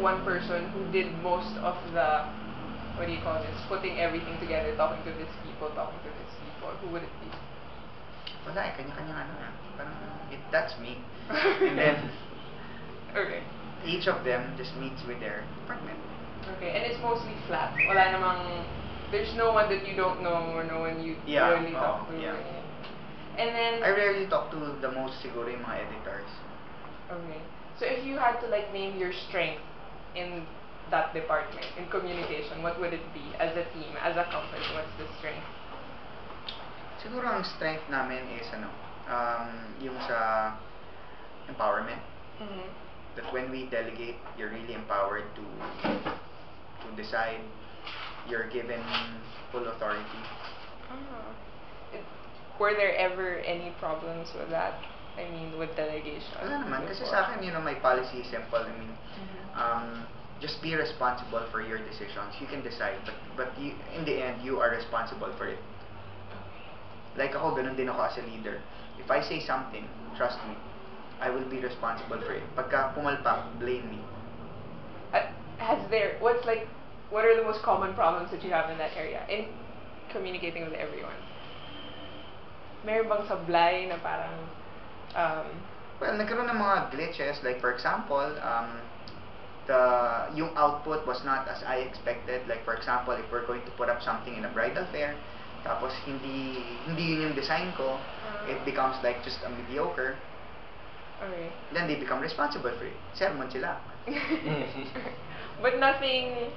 one person who did most of the, what do you call this, putting everything together, talking to these people, who would it be? Wala eh, kanya-kanya ano yan. Parang, that's me. And then, Okay. each of them just meets with their department. Okay, and it's mostly flat. Wala namang, there's no one that you don't know or no one you rarely talk to. Yeah. And then, I rarely talk to the most siguro yung mga editors. okay. So if you had to like name your strength in that department, in communication, what would it be as a team, as a company? What's the strength? Siguro ang strength namin is yung sa empowerment. Mm-hmm. That when we delegate, you're really empowered to decide. You're given full authority. Were there ever any problems with that? I mean, with delegation? Wala naman. Kasi sa akin, my policy is simple. I mean, just be responsible for your decisions. You can decide, but you, in the end, you are responsible for it. Like ako, ganun din ako as a leader. If I say something, trust me, I will be responsible for it. Pagka pumalpak, blame me. What are the most common problems that you have in that area, in communicating with everyone? Meron bang sablay na parang, well, nagkaroon ng mga glitches. Like, for example, yung output was not as I expected. Like, for example, if we're going to put up something in a bridal fair, tapos hindi yun yung design ko, it becomes like just a mediocre. Okay. Then they become responsible for it. Sermon sila. But nothing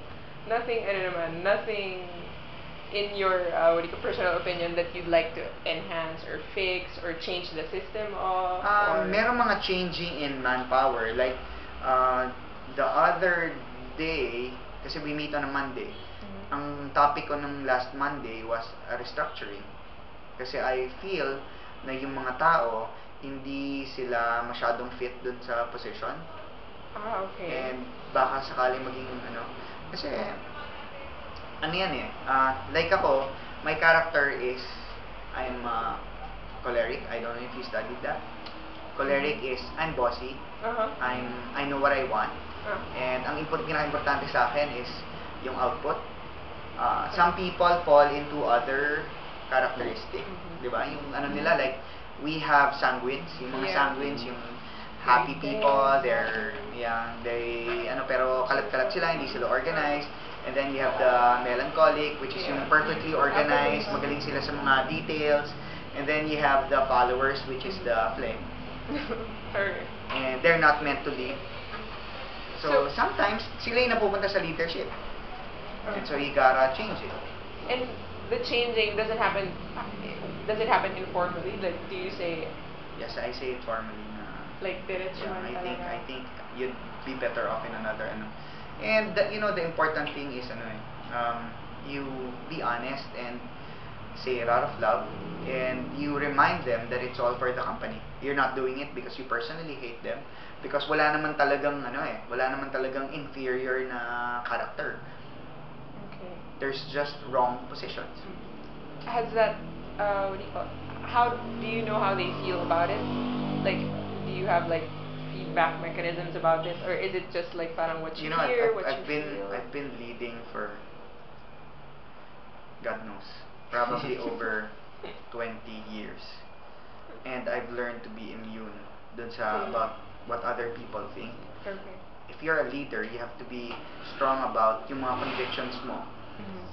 in your personal opinion that you'd like to enhance or fix or change the system of? Meron mga changing in manpower. Like, the other day, kasi we meet on a Monday, ang topic ko ng last Monday was restructuring. Kasi I feel na yung mga tao, hindi sila masyadong fit dun sa position. Okay. And baka sakaling maging kasi yan eh, like ako, my character is, I'm choleric. I don't know if you studied that. Choleric is, I'm bossy. I know what I want. And ang pinaka-importante sa akin is yung output. Some people fall into other characteristics. Diba? Yung nila, like, we have sanguines. Yung mga sanguines, yung happy people, pero kalat-kalat sila, hindi sila organized. And then you have the melancholic, which is yung perfectly organized, magaling sila sa mga details. And then you have the followers, which is the flame. And they're not meant to lead. So sometimes, sila yung napupunta sa leadership. And so you gotta change it. And the changing does it happen informally? Like, do you say? Yes, I say it formally. Like, diretso man talaga. I think you'd be better off in another And the important thing is you be honest and say it out of love, and you remind them that it's all for the company. You're not doing it because you personally hate them, because wala naman talagang inferior na character. Okay. There's just wrong positions. Has that what do you call it? How do you know how they feel about it? Like, do you have like feedback mechanisms about this, or is it just like parang what you hear, what you feel? I've been leading for God knows, probably over 20 years, and I've learned to be immune dun sa about what other people think. Okay. If you're a leader, you have to be strong about yung mga convictions mo.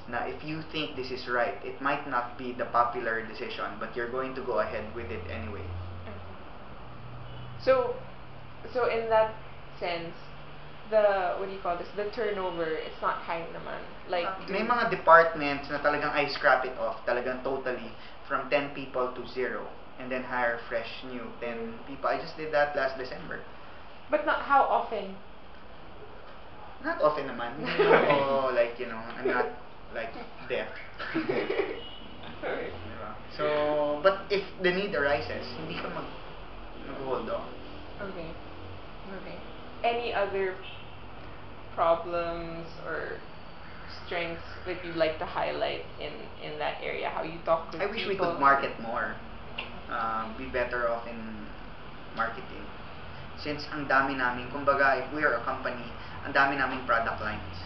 Na if you think this is right, it might not be the popular decision, but you're going to go ahead with it anyway. So in that sense, the the turnover, it's not high naman. Like, may mga departments na talagang I scrap it off, talagang totally, from 10 people to 0, and then hire fresh new 10 people. I just did that last December. But not how often? Not often naman. Hindi naman ako, like, I'm not like deaf. Diba? So, but if the need arises, hindi ka mag-hold on. Okay. Any other problems or strengths that you'd like to highlight in that area? How you talk to people? I wish we could market more. Be better off in marketing. Since ang dami namin, kumbaga, if we are a company, ang dami naming product lines.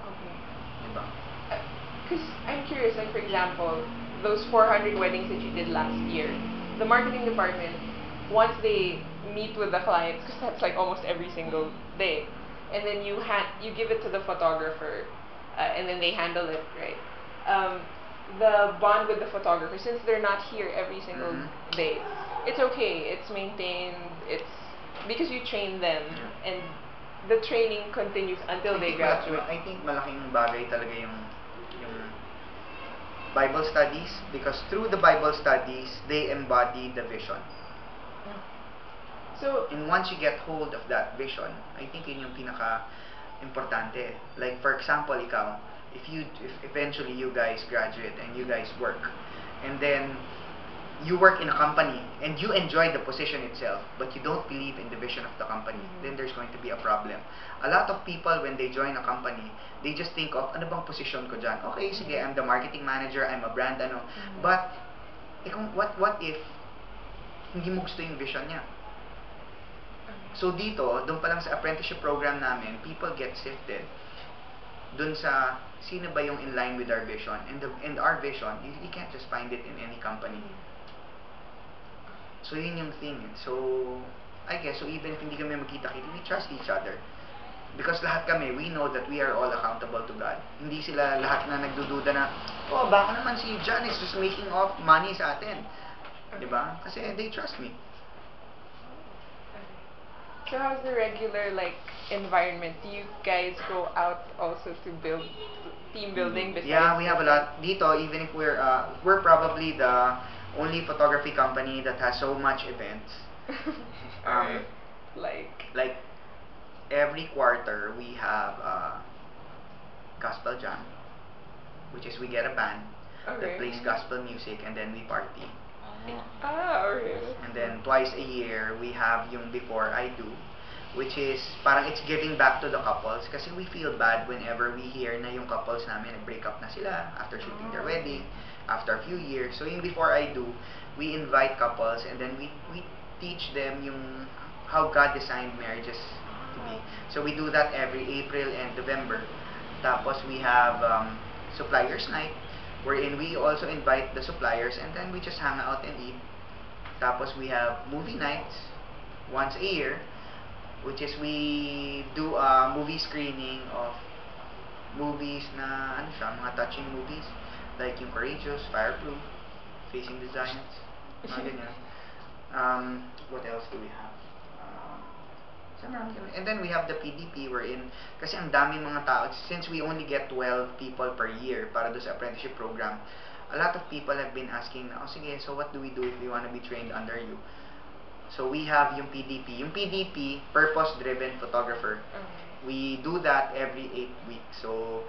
Okay. Diba? Because I'm curious, like for example, those 400 weddings that you did last year, the marketing department, once they meet with the clients, because that's like almost every single day, and then you give it to the photographer, and then they handle it, right? The bond with the photographer, since they're not here every single day, it's okay, it's maintained, it's because you train them, and the training continues until they graduate. I think malaking bagay talaga yung Bible studies, because through the Bible studies, they embody the vision. So, and once you get hold of that vision, I think yun yung pinaka-importante. Like, for example, ikaw, if eventually you guys graduate and you guys work, and then you work in a company and you enjoy the position itself, but you don't believe in the vision of the company, then there's going to be a problem. A lot of people, when they join a company, they just think of, ano bang position ko dyan? Okay, sige, I'm the marketing manager, I'm a brand, ano. But, what if hindi mo gusto yung vision niya? So dito, doon pa lang sa apprenticeship program namin, people get sifted doon sa sino ba yung in line with our vision. And our vision, you can't just find it in any company. So yun yung thing. So I guess, so even if hindi kami magkita-kita, we trust each other. Because lahat kami, we know that we are all accountable to God. Hindi sila lahat na nagdududa na, oh, baka naman si John is just making off money sa atin. Diba? Kasi they trust me. So how's the regular like environment? Do you guys go out also to build team building? Yeah, we have a lot. Dito, even if we're probably the only photography company that has so much events. Like every quarter we have gospel jam, which is we get a band that plays gospel music and then we party. And then twice a year we have yung Before I Do, which is parang it's giving back to the couples kasi we feel bad whenever we hear na yung couples namin nag-break up na sila after shooting their wedding after a few years. So yung Before I Do, we invite couples and then we teach them yung how God designed marriages to be. So we do that every April and November. Tapos we have suppliers night, wherein we also invite the suppliers and then we just hang out and eat. Tapos we have movie nights once a year, which is we do a movie screening of movies na ano siya, mga touching movies like yung Courageous, Fireproof, Facing the Giants, mga ganyan. What else do we have? And then we have the PDP wherein, kasi ang dami mga tao, since we only get 12 people per year para do sa apprenticeship program, a lot of people have been asking, oh sige, so what do we do if we want to be trained under you? So we have yung PDP. Yung PDP, Purpose-Driven Photographer. We do that every 8 weeks. So,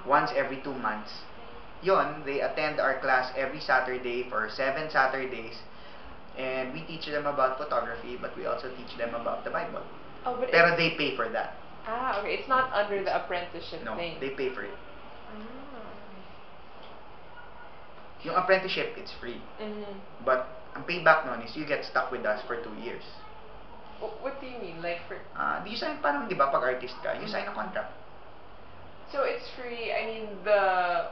once every 2 months. Yon, they attend our class every Saturday for 7 Saturdays. And we teach them about photography, but we also teach them about the Bible. Oh, but pero they pay for that. Okay. It's not under the apprenticeship thing. No, they pay for it. Yung apprenticeship, it's free. But ang payback nun is you get stuck with us for 2 years. What do you mean? Like for... you sign, parang di ba pag artist ka, you sign a contract. So it's free, I mean the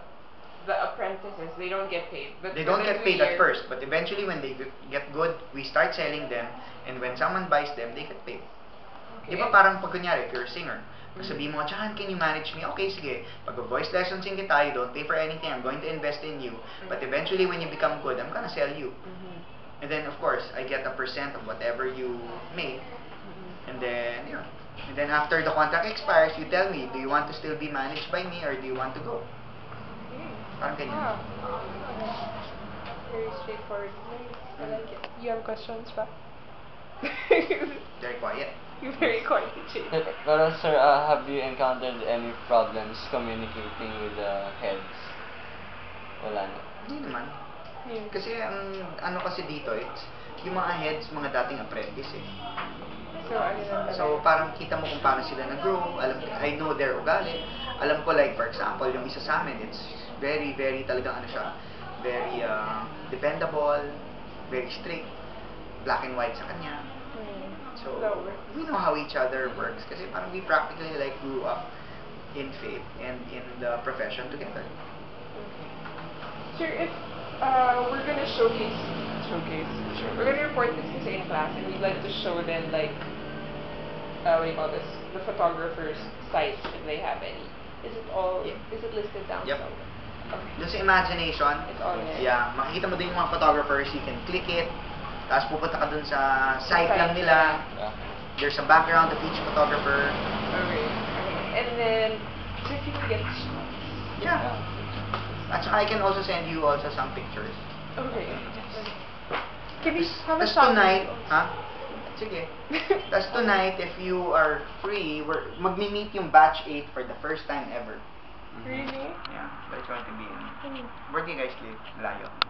apprentices, they don't get paid. But they don't get paid at first, but eventually when they get good, we start selling them, and when someone buys them, they get paid. Di ba parang pag kunyari, if you're a singer, sabihin mo, John, can you manage me? Okay, sige. Pag-voice lessons in kita, you don't pay for anything, I'm going to invest in you. But eventually, when you become good, I'm gonna sell you. And then, of course, I get a percent of whatever you make. And then, you know, and then after the contract expires, you tell me, do you want to still be managed by me or do you want to go? Parang ganyan. Very straightforward. I like it. You have questions, pa? Very quiet. You're very quiet. Pero sir, have you encountered any problems communicating with the heads? Wala na. Hindi naman. Kasi ang ano kasi dito, it's yung mga heads, mga dating apprentice eh. So parang kita mo kung paano sila nag-grow. I know their ugali. Alam ko like for example, yung isa sa amin, it's very talagang ano siya, very dependable, very strict, black and white sa kanya. So, we know how each other works. Kasi parang we practically like grew up in faith and in the profession together. Sir, if we're gonna we're gonna report this kasi in class, and we'd like to show them like, what do you call this? The photographer's sites if they have any. Is it listed down Yep. somewhere? Okay. Doon sa imagination, It's all there. yeah, makikita mo din yung mga photographers, you can click it, tapos pupunta ka dun sa site lang nila. Yeah. There's a background of each photographer. Okay. And then, so if you can get shots. Yeah. At saka I can also send you also some pictures. Okay. Can we have a Tas shot? tonight, ha? Sige. Tas tonight, if you are free, magmi-meet yung batch 8 for the first time ever. Really? Yeah, that's going to be. Where do you guys live? Malayo.